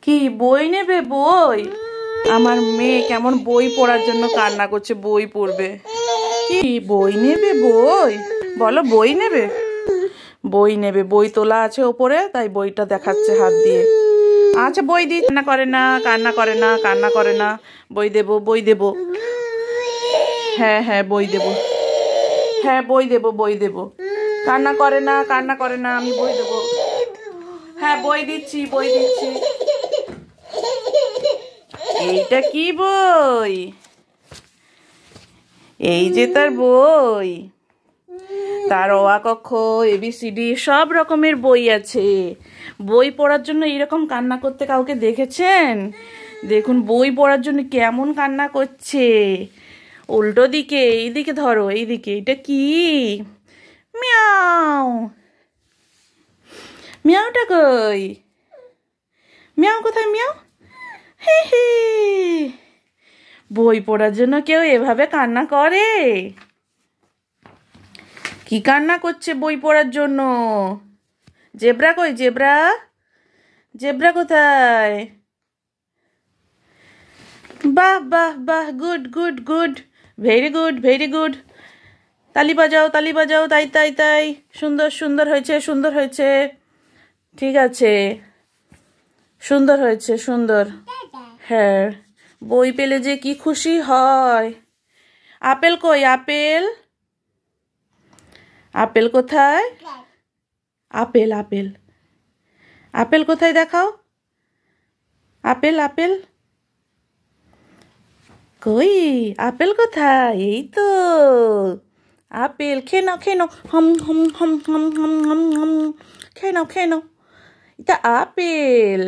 কি বই নেবে? বই? আমার মেয়ে কেমন বই পড়ার জন্য কান্না করছে, বই পড়বে। কি বই নেবে? বই বলো, বই নেবে? বই নেবে, বই তোলা আছে ওপরে, তাই বইটা দেখাচ্ছে হাত দিয়ে। আচ্ছা বই দি। কান্না করে না, কান্না করে না, কান্না করে না। বই দেবো, বই দেবো। হ্যাঁ হ্যাঁ বই দেবো। হ্যাঁ বই দেবো, বই দেবো। কান্না করে না, কান্না করে না, আমি বই দেবো। হ্যাঁ বই দিচ্ছি, বই দিচ্ছি। এইটা কি বই? এই যে তার বই। তার অ আ ক খ ABCD সব রকমের বই আছে। বই পড়ার জন্য এরকম কান্না করতে কাউকে দেখেছেন? দেখুন বই পড়ার জন্য কেমন কান্না করছে। উল্টো দিকে, এইদিকে ধরো, এইদিকে। এটা কি? মিয়াও। মিয়াওটা কই? মিয়াও কোথায়? মিয়াও। হে হে। বই পড়ার জন্য কেউ এভাবে কান্না করে? কি কান্না করছে বই পড়ার জন্য? জেব্রা কই? জেব্রা? জেব্রা কোথায়? বাহ বাহ বাহ, good good good, very good very good. তালি বাজাও, তালি বাজাও। তাই তাই তাই, সুন্দর সুন্দর হয়েছে, সুন্দর হয়েছে। ঠিক আছে, সুন্দর হয়েছে, সুন্দর। হ্যাঁ, বই পেলে যে কি খুশি হয়। আপেল কই? আপেল? আপেল কোথায়? আপেল আপেল আপেল কোথায় দেখাও? আপেল আপেল কই? আপেল কোথায়? এই তো আপেল। খেয়ে নাও, খেয়ে নাও। হম হম হম হম হম হম হম। খেয়ে নাও, খেয়ে নাও। এটা আপেল।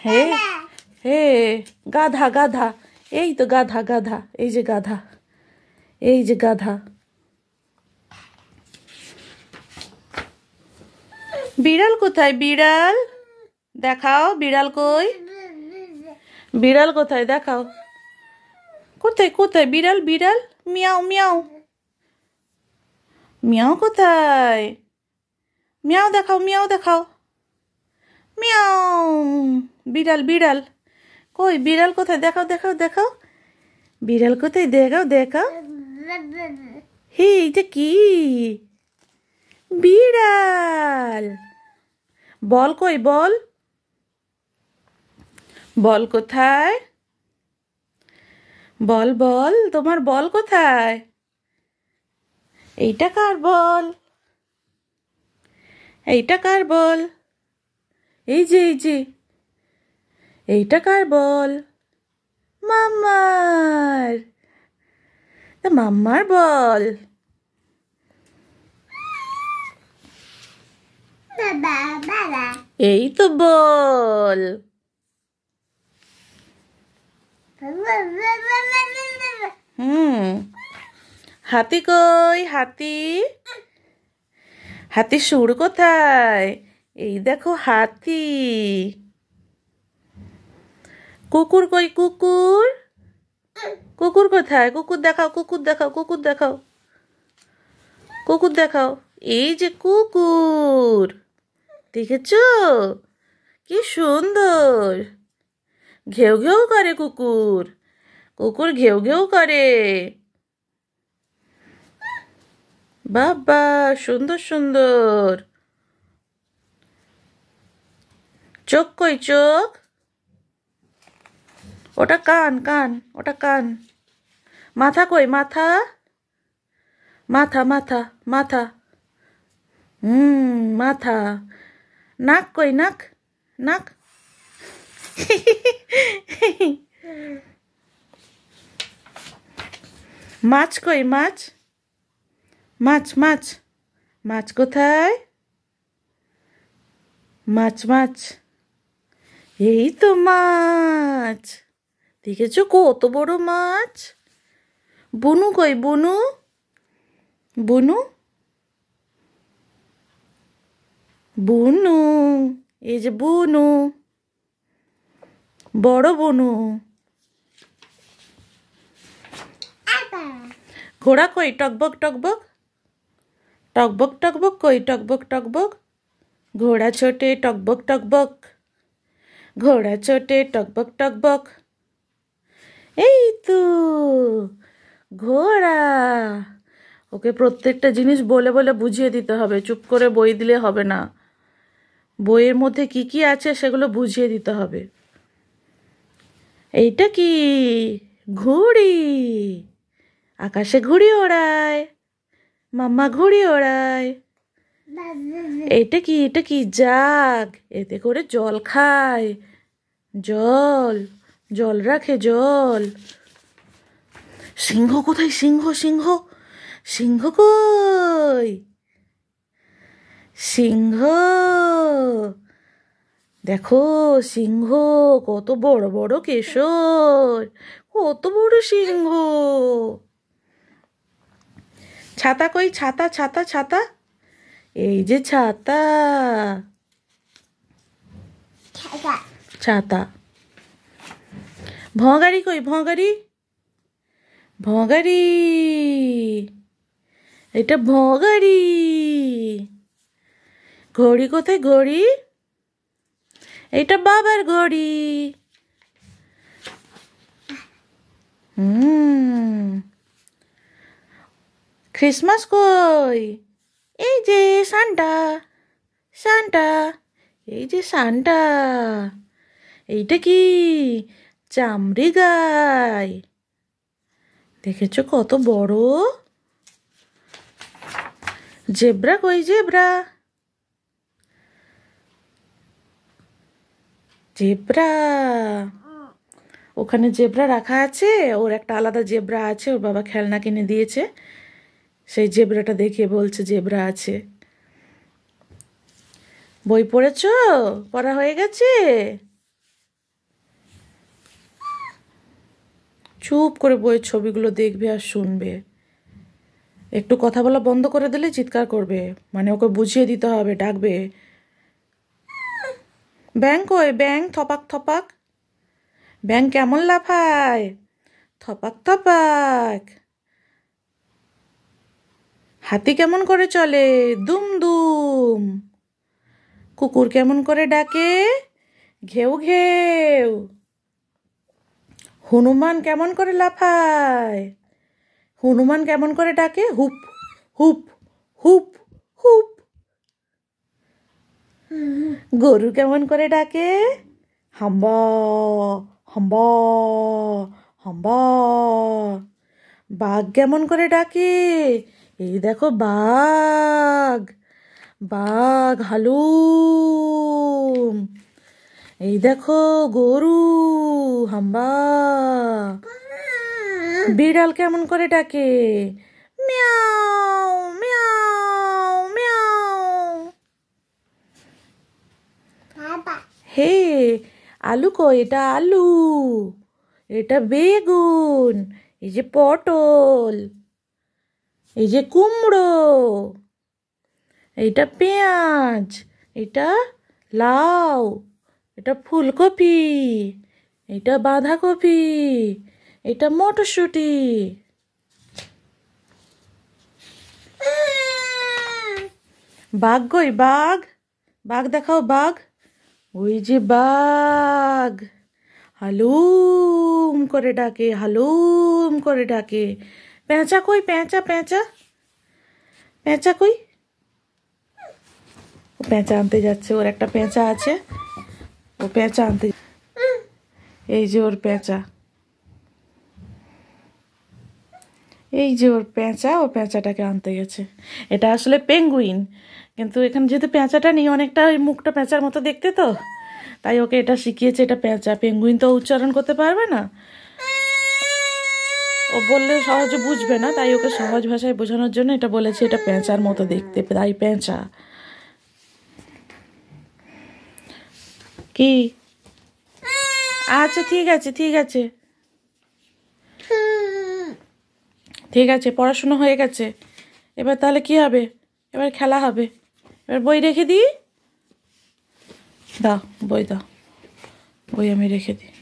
হে হে, গাধা গাধা। এই তো গাধা গাধা, এই যে গাধা, এই যে গাধা। বিড়াল কোথায়? বিড়াল দেখাও। বিড়াল কই? বিড়াল কোথায় দেখাও? কোথায় কোথায় বিড়াল? বিড়াল মিয়াও মিয়াও। মিয়াও কোথায়? মিয়াও দেখাও, মিয়াও দেখাও। মিয়াও। বিড়াল বিড়াল কই? বিড়াল কোথায়? দেখাও দেখাও দেখাও। বিড়াল কোথায়? দেখাও দেখাও। হে, এটা কি? বিড়াল। বল কই? বল, বল কোথায়? বল বল, তোমার বল কোথায়? এইটা কার বল? এইটা কার বল? এই যে, এই যে। এইটা কার বল? মাম্মার। মাম্মার বল। এই তো বল। হাতি কই? হাতি? হাতি সুর কোথায়? এই দেখো হাতি। কুকুর কই? কুকুর? কুকুর কোথায়? কুকুর দেখাও, কুকুর দেখাও, কুকুর দেখাও, কুকুর দেখাও। এই যে কুকুর, দেখেছো? কি সুন্দর। ঘেউ ঘেউ করে কুকুর। কুকুর ঘেউ ঘেউ করে। বাবা, সুন্দর সুন্দর। চোখ কই? চোখ? ওটা কান, কান, ওটা কান। মাথা কই? মাথা? মাথা মাথা মাথা। মাথা। নাক কই? নাক? নাক? মাছ কই? মাছ? মাছ মাছ। মাছ কোথায়? মাছ মাছ। এই তো মাছ। দেখেছো কত বড় মাছ? বুনু কই? বুনু? বুনু? বুনু, এই যে বুনু, বড় বুনু। ঘোড়া কই? টকবক টকবক। টকবক টকবক কই? টকবক টকবক। ঘোড়া ছোটে টকবক টকবক, ঘোড়া ছোটে টকবক টকবক। এই তো ঘোড়া। ওকে প্রত্যেকটা জিনিস বলে বলে বুঝিয়ে দিতে হবে, চুপ করে বই দিলে হবে না। বইয়ের মধ্যে কি কি আছে সেগুলো বুঝিয়ে দিতে হবে। এইটা কি? ঘুড়ি। আকাশে ঘুড়ি ওড়ায়, মাম্মা ঘুড়ি ওড়ায়। এইটা কি? এটা কি? জাগ। এতে করে জল খায়, জল জল রাখে, জল। সিংহ কোথায়? সিংহ, সিংহ, সিংহ কই? সিংহ দেখো, সিংহ কত বড় বড় কেশর, কত বড় সিংহ। ছাতা কই? ছাতা, ছাতা, ছাতা। এই যে ছাতা, ছাতা। ভগাড়ি কই? ভগাড়ি, ভগাড়ি। এটা ভগাড়ি। ঘড়ি কোথায়? ঘড়ি। এটা বাবার ঘড়ি। ক্রিসমাস কই? এই যে সান্টা, সান্টা। এই যে সান্টা। এইটা কি? চামড়ি গাই। দেখেছো কত বড়? জেব্রা কই? Zebra, zebra. ওখানে জেব্রা রাখা আছে, ওর একটা আলাদা জেব্রা আছে, ওর বাবা খেলনা কিনে দিয়েছে। সেই জেব্রাটা দেখে বলছে জেব্রা আছে। বই পড়েছো? পড়া হয়ে গেছে? চুপ করে বইয়ের ছবিগুলো দেখবে আর শুনবে। একটু কথা বলা বন্ধ করে দিলে চিৎকার করবে, মানে ওকে বুঝিয়ে দিতে হবে, ডাকবে। ব্যাং কই? ব্যাং থপাক থপাক। ব্যাং কেমন লাফায়? থপাক থপাক। হাতি কেমন করে চলে? দুম দুম। কুকুর কেমন করে ডাকে? ঘেউ ঘেউ। হনুমান কেমন করে লাফায়? হনুমান কেমন করে ডাকে? হুপ হুপ হুপ হুপ। গরু কেমন করে ডাকে? হাম্বা হাম্বা হাম্বা। বাঘ কেমন করে ডাকে? এই দেখো বাঘ, বাঘ হালুম। এই দেখো গরু, হাম্বা। বিড়াল কেমন করে ডাকে? Miao Miao Miao. হে, আলু কই? এটা আলু, এটা বেগুন, এই যে পটল, এই যে কুমড়ো, এইটা পেঁয়াজ, এটা লাউ, এটা ফুলকপি, এটা বাঁধাকপি, এটা মটরশুঁটি। বাঘ কই? বাঘ, বাঘ দেখাও, বাঘ। ওই যে বাঘ, হালুম করে ডাকে, হালুম করে ডাকে। পেঁচা কই? পেঁচা, পেঁচা, পেঁচা কই? ও পেঁচা আনতে যাচ্ছে, ওর একটা পেঁচা আছে, ও পেঁচা আনতে। এই যে ওর পেঁচা, এই যে ওর পেঁচা, ও পেঁচাটাকে আনতে গেছে। এটা আসলে পেঙ্গুইন, কিন্তু এখানে যেহেতু পেঁচাটা নেই, অনেকটা ওই মুখটা পেঁচার মতো দেখতে, তো তাই ওকে এটা শিখিয়েছে, এটা পেঁচা। পেঙ্গুইন তো উচ্চারণ করতে পারবে না, ও বললে সহজে বুঝবে না, তাই ওকে সহজ ভাষায় বোঝানোর জন্য এটা বলেছে, এটা পেঁচার মতো দেখতে, তাই পেঁচা। কি? আচ্ছা ঠিক আছে, ঠিক আছে, ঠিক আছে, পড়াশুনো হয়ে গেছে। এবার তাহলে কি হবে? এবার খেলা হবে। এবার বই রেখে দিই। দাও বই, দাও বই, আমি রেখে দিই।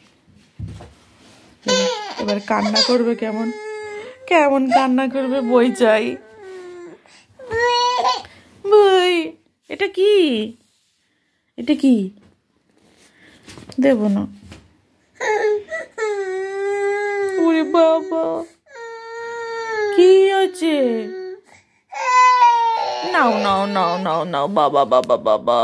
এবার কান্না করবে, কেমন কেমন কান্না করবে। বই চাই, বই। এটা কি? এটা কি দেব না? ওরে বাবা, কি হয়েছে? নাও নাও নাও নাও নাও, বাবা বাবা বাবা।